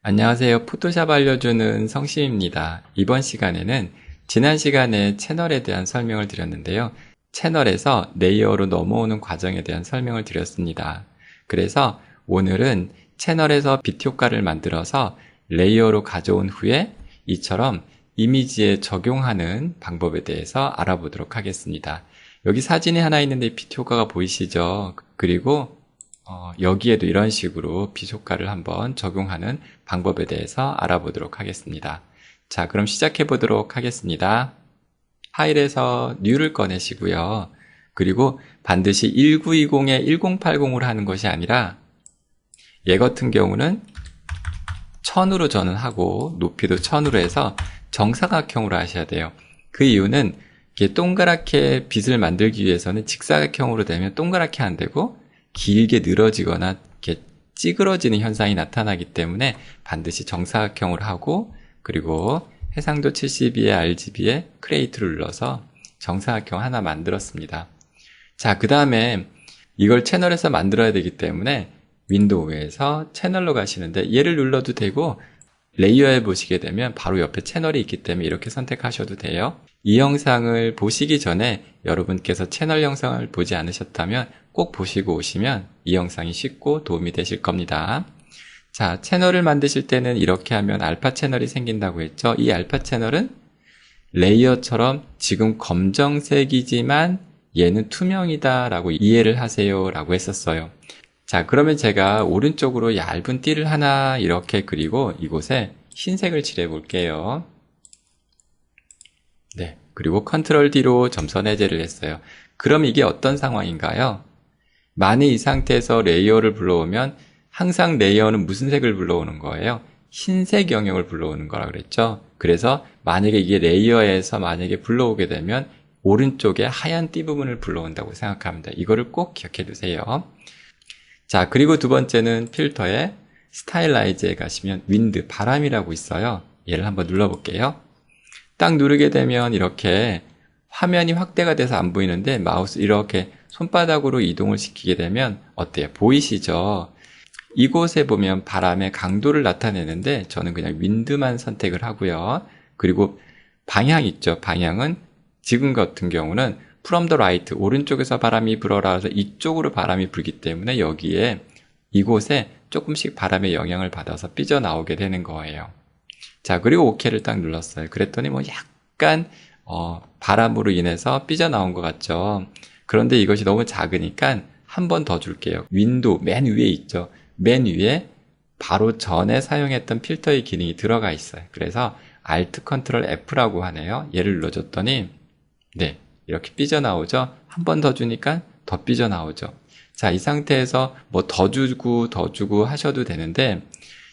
안녕하세요. 포토샵 알려주는 성심입니다. 이번 시간에는 지난 시간에 채널에 대한 설명을 드렸는데요. 채널에서 레이어로 넘어오는 과정에 대한 설명을 드렸습니다. 그래서 오늘은 채널에서 빛 효과를 만들어서 레이어로 가져온 후에 이처럼 이미지에 적용하는 방법에 대해서 알아보도록 하겠습니다. 여기 사진이 하나 있는데 빛 효과가 보이시죠? 그리고 여기에도 이런 식으로 빛 효과를 한번 적용하는 방법에 대해서 알아보도록 하겠습니다. 자, 그럼 시작해 보도록 하겠습니다. 파일에서 New를 꺼내시고요. 그리고 반드시 1920에 1080으로 하는 것이 아니라 얘 같은 경우는 1000으로 저는 하고 높이도 1000으로 해서 정사각형으로 하셔야 돼요. 그 이유는 이게 동그랗게 빛을 만들기 위해서는 직사각형으로 되면 동그랗게 안 되고 길게 늘어지거나 이렇게 찌그러지는 현상이 나타나기 때문에 반드시 정사각형으로 하고, 그리고 해상도 72의 RGB에 크리에이트를 눌러서 정사각형 하나 만들었습니다. 자, 그 다음에 이걸 채널에서 만들어야 되기 때문에 윈도우에서 채널로 가시는데 얘를 눌러도 되고, 레이어에 보시게 되면 바로 옆에 채널이 있기 때문에 이렇게 선택하셔도 돼요. 이 영상을 보시기 전에 여러분께서 채널 영상을 보지 않으셨다면 꼭 보시고 오시면 이 영상이 쉽고 도움이 되실 겁니다. 자, 채널을 만드실 때는 이렇게 하면 알파 채널이 생긴다고 했죠. 이 알파 채널은 레이어처럼 지금 검정색이지만 얘는 투명이다 라고 이해를 하세요 라고 했었어요. 자, 그러면 제가 오른쪽으로 얇은 띠를 하나 이렇게 그리고 이곳에 흰색을 칠해 볼게요. 네, 그리고 컨트롤 D로 점선 해제를 했어요. 그럼 이게 어떤 상황인가요? 만약 이 상태에서 레이어를 불러오면 항상 레이어는 무슨 색을 불러오는 거예요? 흰색 영역을 불러오는 거라 그랬죠. 그래서 만약에 이게 레이어에서 만약에 불러오게 되면 오른쪽에 하얀 띠 부분을 불러온다고 생각합니다. 이거를 꼭 기억해 두세요. 자, 그리고 두 번째는 필터에 스타일라이즈에 가시면 윈드, 바람이라고 있어요. 얘를 한번 눌러볼게요. 딱 누르게 되면 이렇게 화면이 확대가 돼서 안 보이는데 마우스 이렇게 손바닥으로 이동을 시키게 되면 어때요? 보이시죠? 이곳에 보면 바람의 강도를 나타내는데 저는 그냥 윈드만 선택을 하고요. 그리고 방향 있죠? 방향은 지금 같은 경우는 from the right, 오른쪽에서 바람이 불어라 해서 이쪽으로 바람이 불기 때문에 여기에 이곳에 조금씩 바람의 영향을 받아서 삐져나오게 되는 거예요. 자, 그리고 OK를 딱 눌렀어요. 그랬더니 뭐 약간 바람으로 인해서 삐져나온 것 같죠. 그런데 이것이 너무 작으니까 한 번 더 줄게요. 윈도우 맨 위에 있죠. 맨 위에 바로 전에 사용했던 필터의 기능이 들어가 있어요. 그래서 Alt Ctrl F라고 하네요. 얘를 눌러줬더니 네, 이렇게 삐져나오죠. 한 번 더 주니까 더 삐져나오죠. 자, 이 상태에서 뭐 더 주고 하셔도 되는데,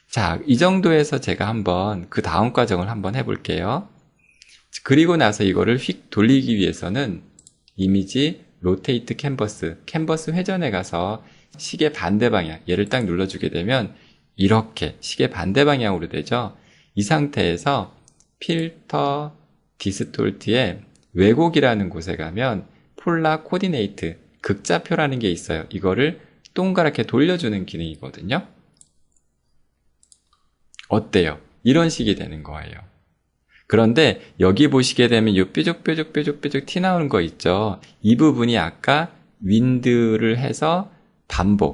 자, 이 정도에서 제가 한번 그 다음 과정을 한번 해볼게요. 그리고 나서 이거를 휙 돌리기 위해서는 이미지 로테이트 캔버스 회전에 가서 시계 반대 방향, 얘를 딱 눌러주게 되면 이렇게 시계 반대 방향으로 되죠. 이 상태에서 필터 디스톨트에 왜곡이라는 곳에 가면 폴라 코디네이트, 극좌표라는 게 있어요. 이거를 동그랗게 돌려주는 기능이거든요. 어때요? 이런 식이 되는 거예요. 그런데 여기 보시게 되면 이 뾰족뾰족 티 나오는 거 있죠. 이 부분이 아까 윈드를 해서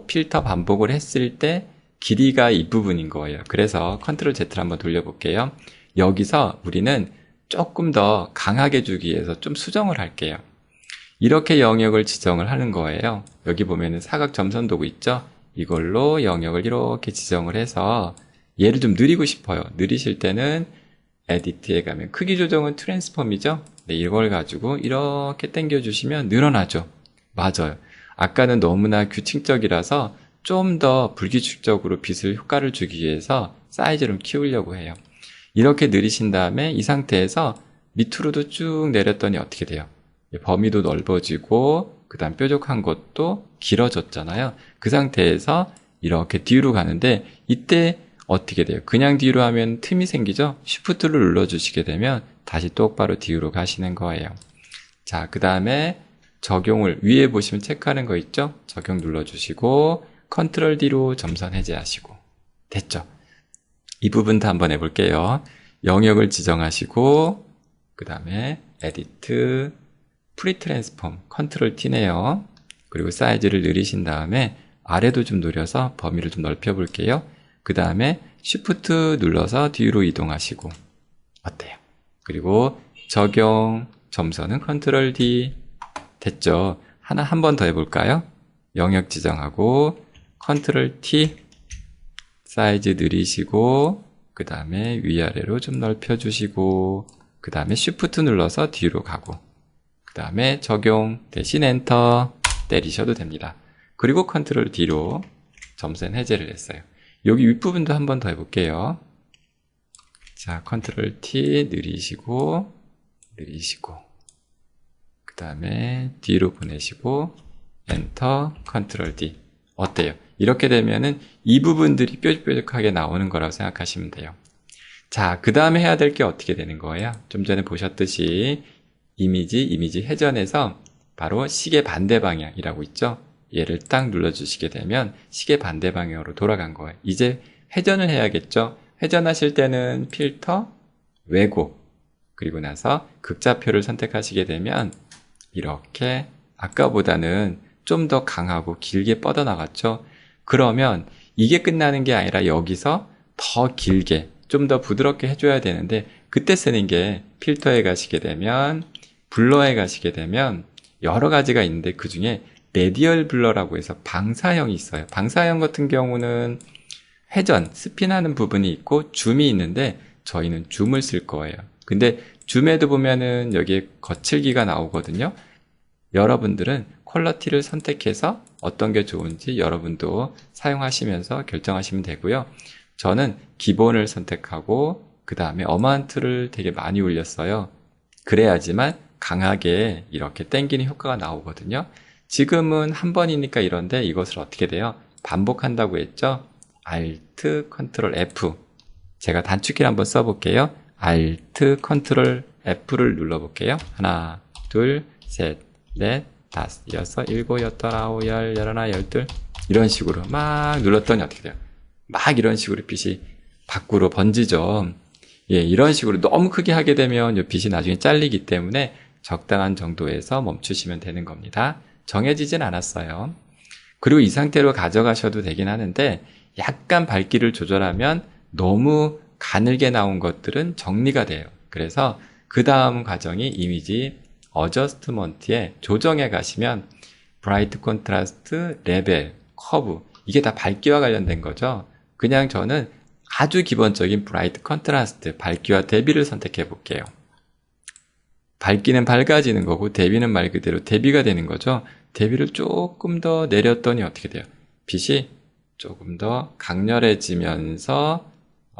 필터 반복을 했을 때 길이가 이 부분인 거예요. 그래서 컨트롤 Z를 한번 돌려볼게요. 여기서 우리는 조금 더 강하게 주기 위해서 좀 수정을 할게요. 이렇게 영역을 지정을 하는 거예요. 여기 보면은 사각 점선 도구 있죠? 이걸로 영역을 이렇게 지정을 해서 얘를 좀 느리고 싶어요. 느리실 때는 에디트에 가면 크기 조정은 트랜스폼이죠? 네, 이걸 가지고 이렇게 당겨주시면 늘어나죠. 맞아요. 아까는 너무나 규칙적이라서 좀 더 불규칙적으로 빛을 효과를 주기 위해서 사이즈를 키우려고 해요. 이렇게 느리신 다음에 이 상태에서 밑으로도 쭉 내렸더니 어떻게 돼요? 범위도 넓어지고 그 다음 뾰족한 것도 길어졌잖아요. 그 상태에서 이렇게 뒤로 가는데 이때 어떻게 돼요? 그냥 뒤로 하면 틈이 생기죠? Shift를 눌러주시게 되면 다시 똑바로 뒤로 가시는 거예요. 자, 그 다음에 적용을 위에 보시면 체크하는 거 있죠? 적용 눌러주시고 컨트롤 D로 점선 해제하시고 됐죠? 이 부분도 한번 해볼게요. 영역을 지정하시고 그 다음에 에디트, 프리 트랜스폼, 컨트롤 T네요. 그리고 사이즈를 늘리신 다음에 아래도 좀 누려서 범위를 좀 넓혀 볼게요. 그 다음에 Shift 눌러서 뒤로 이동하시고 어때요? 그리고 적용, 점선은 컨트롤 D. 됐죠? 하나 한 번 더 해볼까요? 영역 지정하고 컨트롤 T, 사이즈 늘리시고 그 다음에 위아래로 좀 넓혀주시고 그 다음에 Shift 눌러서 뒤로 가고 그 다음에 적용 대신 엔터 때리셔도 됩니다. 그리고 컨트롤 D로 점선 해제를 했어요. 여기 윗부분도 한 번 더 해볼게요. 자, 컨트롤 T 늘리시고 그 다음에 뒤로 보내시고 엔터, 컨트롤 D. 어때요? 이렇게 되면은 이 부분들이 뾰족뾰족하게 나오는 거라고 생각하시면 돼요. 자, 그 다음에 해야 될 게 어떻게 되는 거예요? 좀 전에 보셨듯이 이미지 회전에서 바로 시계 반대 방향이라고 있죠? 얘를 딱 눌러주시게 되면 시계 반대 방향으로 돌아간 거예요. 이제 회전을 해야겠죠? 회전하실 때는 필터, 왜곡, 그리고 나서 극좌표를 선택하시게 되면 이렇게 아까보다는 좀 더 강하고 길게 뻗어나갔죠? 그러면 이게 끝나는 게 아니라 여기서 더 길게, 좀 더 부드럽게 해줘야 되는데 그때 쓰는 게 필터에 가시게 되면, 블러에 가시게 되면 여러 가지가 있는데 그 중에 레디얼 블러라고 해서 방사형이 있어요. 방사형 같은 경우는 회전, 스핀하는 부분이 있고 줌이 있는데 저희는 줌을 쓸 거예요. 근데 줌에도 보면은 여기에 거칠기가 나오거든요. 여러분들은 퀄러티를 선택해서 어떤 게 좋은지 여러분도 사용하시면서 결정하시면 되고요. 저는 기본을 선택하고 그 다음에 어마운트를 되게 많이 올렸어요. 그래야지만 강하게 이렇게 당기는 효과가 나오거든요. 지금은 한 번이니까 이런데 이것을 어떻게 돼요? 반복한다고 했죠? Alt, Ctrl, F. 제가 단축키를 한번 써볼게요. Alt, Ctrl, F를 눌러볼게요. 하나, 둘, 셋, 넷, 다섯, 여섯, 일곱, 여덟, 아홉, 열, 열하나, 열둘. 이런 식으로 막 눌렀더니 어떻게 돼요? 막 이런 식으로 빛이 밖으로 번지죠. 예, 이런 식으로 너무 크게 하게 되면 이 빛이 나중에 잘리기 때문에 적당한 정도에서 멈추시면 되는 겁니다. 정해지진 않았어요. 그리고 이 상태로 가져가셔도 되긴 하는데 약간 밝기를 조절하면 너무 가늘게 나온 것들은 정리가 돼요. 그래서 그 다음 과정이 이미지 어저스트먼트에 조정해 가시면 브라이트 콘트라스트, 레벨, 커브 이게 다 밝기와 관련된 거죠. 그냥 저는 아주 기본적인 브라이트 컨트라스트, 밝기와 대비를 선택해 볼게요. 밝기는 밝아지는 거고 대비는 말 그대로 대비가 되는 거죠. 대비를 조금 더 내렸더니 어떻게 돼요? 빛이 조금 더 강렬해지면서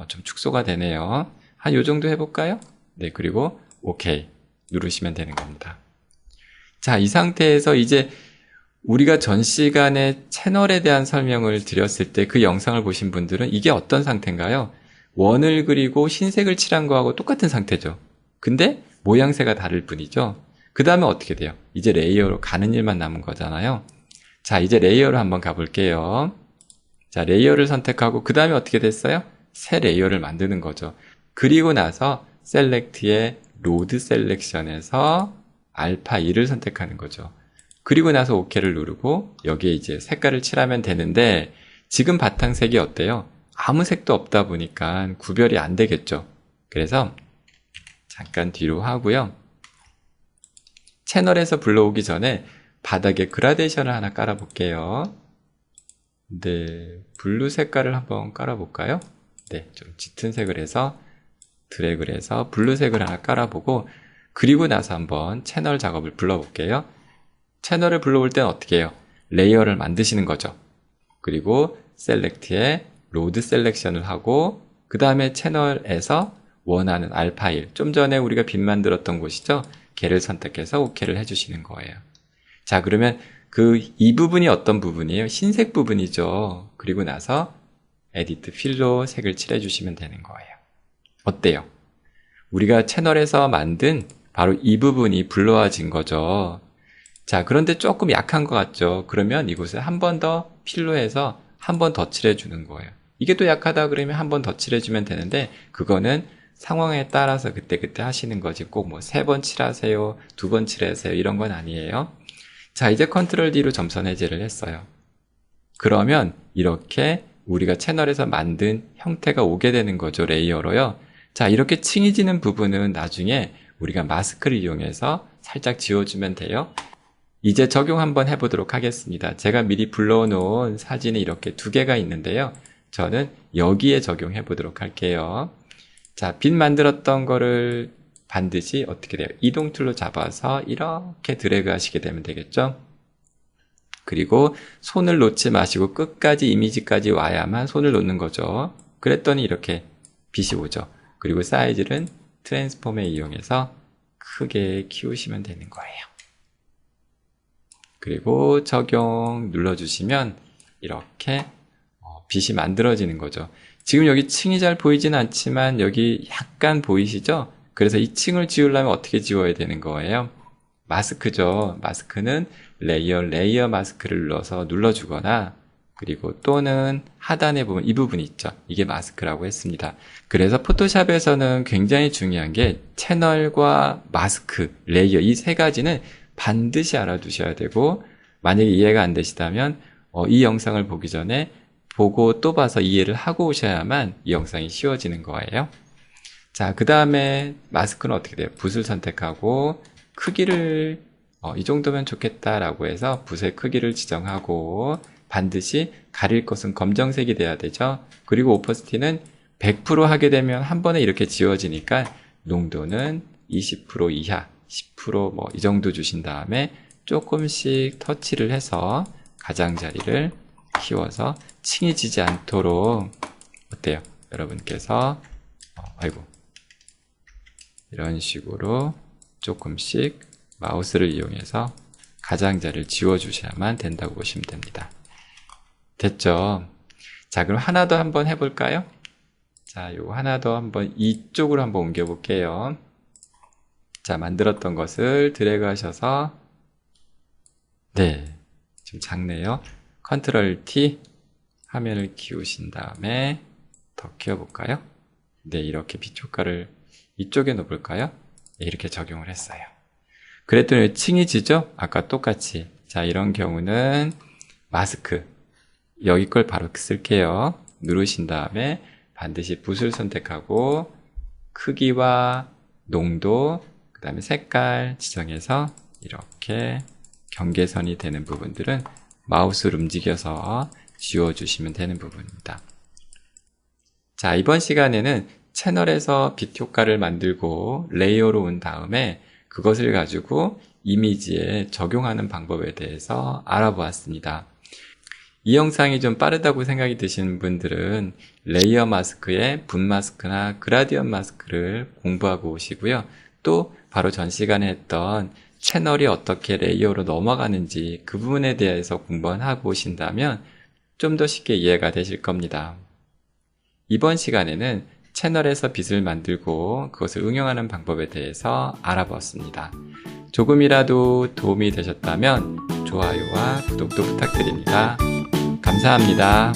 좀 축소가 되네요. 한 요 정도 해볼까요? 네, 그리고 OK 누르시면 되는 겁니다. 자, 이 상태에서 이제 우리가 전 시간에 채널에 대한 설명을 드렸을 때 그 영상을 보신 분들은 이게 어떤 상태인가요? 원을 그리고 흰색을 칠한 거하고 똑같은 상태죠. 근데 모양새가 다를 뿐이죠. 그 다음에 어떻게 돼요? 이제 레이어로 가는 일만 남은 거잖아요. 자, 이제 레이어로 한번 가볼게요. 자, 레이어를 선택하고 그 다음에 어떻게 됐어요? 새 레이어를 만드는 거죠. 그리고 나서 셀렉트의 로드 셀렉션에서 알파 2를 선택하는 거죠. 그리고 나서 OK를 누르고 여기에 이제 색깔을 칠하면 되는데 지금 바탕색이 어때요? 아무 색도 없다 보니까 구별이 안 되겠죠. 그래서 잠깐 뒤로 하고요. 채널에서 불러오기 전에 바닥에 그라데이션을 하나 깔아볼게요. 네, 블루 색깔을 한번 깔아볼까요? 네, 좀 짙은 색을 해서 드래그를 해서 블루색을 하나 깔아보고 그리고 나서 한번 채널 작업을 불러볼게요. 채널을 불러올 때는 어떻게 해요? 레이어를 만드시는 거죠. 그리고 셀렉트에 로드 셀렉션을 하고 그 다음에 채널에서 원하는 알파 1, 좀 전에 우리가 빛 만들었던 곳이죠. 걔를 선택해서 OK를 해주시는 거예요. 자, 그러면 이 부분이 어떤 부분이에요? 흰색 부분이죠. 그리고 나서 에디트 필로 색을 칠해주시면 되는 거예요. 어때요? 우리가 채널에서 만든 바로 이 부분이 블러워진 거죠. 자, 그런데 조금 약한 것 같죠? 그러면 이곳에 한 번 더 필로해서 한 번 더 칠해주는 거예요. 이게 또 약하다 그러면 한 번 더 칠해주면 되는데, 그거는 상황에 따라서 그때그때 하시는 거지. 꼭 뭐 3번 칠하세요, 2번 칠하세요, 이런 건 아니에요. 자, 이제 컨트롤 D로 점선 해제를 했어요. 그러면 이렇게 우리가 채널에서 만든 형태가 오게 되는 거죠, 레이어로요. 자, 이렇게 층이 지는 부분은 나중에 우리가 마스크를 이용해서 살짝 지워주면 돼요. 이제 적용 한번 해보도록 하겠습니다. 제가 미리 불러놓은 사진이 이렇게 2개가 있는데요. 저는 여기에 적용해 보도록 할게요. 자, 빛 만들었던 거를 반드시 어떻게 돼요? 이동 툴로 잡아서 이렇게 드래그 하시게 되면 되겠죠? 그리고 손을 놓지 마시고 끝까지 이미지까지 와야만 손을 놓는 거죠. 그랬더니 이렇게 빛이 오죠. 그리고 사이즈는 트랜스폼에 이용해서 크게 키우시면 되는 거예요. 그리고 적용 눌러주시면 이렇게 빛이 만들어지는 거죠. 지금 여기 층이 잘 보이진 않지만 여기 약간 보이시죠? 그래서 이 층을 지우려면 어떻게 지워야 되는 거예요? 마스크죠. 마스크는 레이어 마스크를 눌러서 눌러주거나, 그리고 또는 하단에 보면 이 부분이 있죠. 이게 마스크라고 했습니다. 그래서 포토샵에서는 굉장히 중요한 게 채널과 마스크, 레이어 이 3가지는 반드시 알아두셔야 되고, 만약에 이해가 안 되시다면 이 영상을 보기 전에 보고 또 봐서 이해를 하고 오셔야만 이 영상이 쉬워지는 거예요. 자, 그 다음에 마스크는 어떻게 돼요? 붓을 선택하고 크기를 이 정도면 좋겠다라고 해서 붓의 크기를 지정하고, 반드시 가릴 것은 검정색이 돼야 되죠. 그리고 오퍼시티는 100% 하게 되면 한 번에 이렇게 지워지니까 농도는 20% 이하, 10% 뭐 이 정도 주신 다음에 조금씩 터치를 해서 가장자리를 키워서 층이 지지 않도록, 어때요? 여러분께서 아이고, 이런 식으로 조금씩 마우스를 이용해서 가장자리를 지워주셔야만 된다고 보시면 됩니다. 됐죠? 자, 그럼 하나 더 한번 해볼까요? 자, 요거 하나 더 한번 이쪽으로 한번 옮겨 볼게요. 자, 만들었던 것을 드래그 하셔서, 네, 좀 작네요. 컨트롤 T, 화면을 키우신 다음에 더 키워볼까요? 네, 이렇게 빛 효과를 이쪽에 놓을까요? 네, 이렇게 적용을 했어요. 그랬더니 층이 지죠? 아까 똑같이. 자, 이런 경우는 마스크, 여기 걸 바로 쓸게요. 누르신 다음에 반드시 붓을 선택하고 크기와 농도, 그 다음에 색깔 지정해서 이렇게 경계선이 되는 부분들은 마우스를 움직여서 지워주시면 되는 부분입니다. 자, 이번 시간에는 채널에서 빛 효과를 만들고 레이어로 온 다음에 그것을 가지고 이미지에 적용하는 방법에 대해서 알아보았습니다. 이 영상이 좀 빠르다고 생각이 드시는 분들은 레이어 마스크의 붓 마스크나 그라디언 마스크를 공부하고 오시고요. 또 바로 전 시간에 했던 채널이 어떻게 레이어로 넘어가는지 그 부분에 대해서 공부를 하고 오신다면 좀 더 쉽게 이해가 되실 겁니다. 이번 시간에는 채널에서 빛을 만들고 그것을 응용하는 방법에 대해서 알아보았습니다. 조금이라도 도움이 되셨다면 좋아요와 구독도 부탁드립니다. 감사합니다.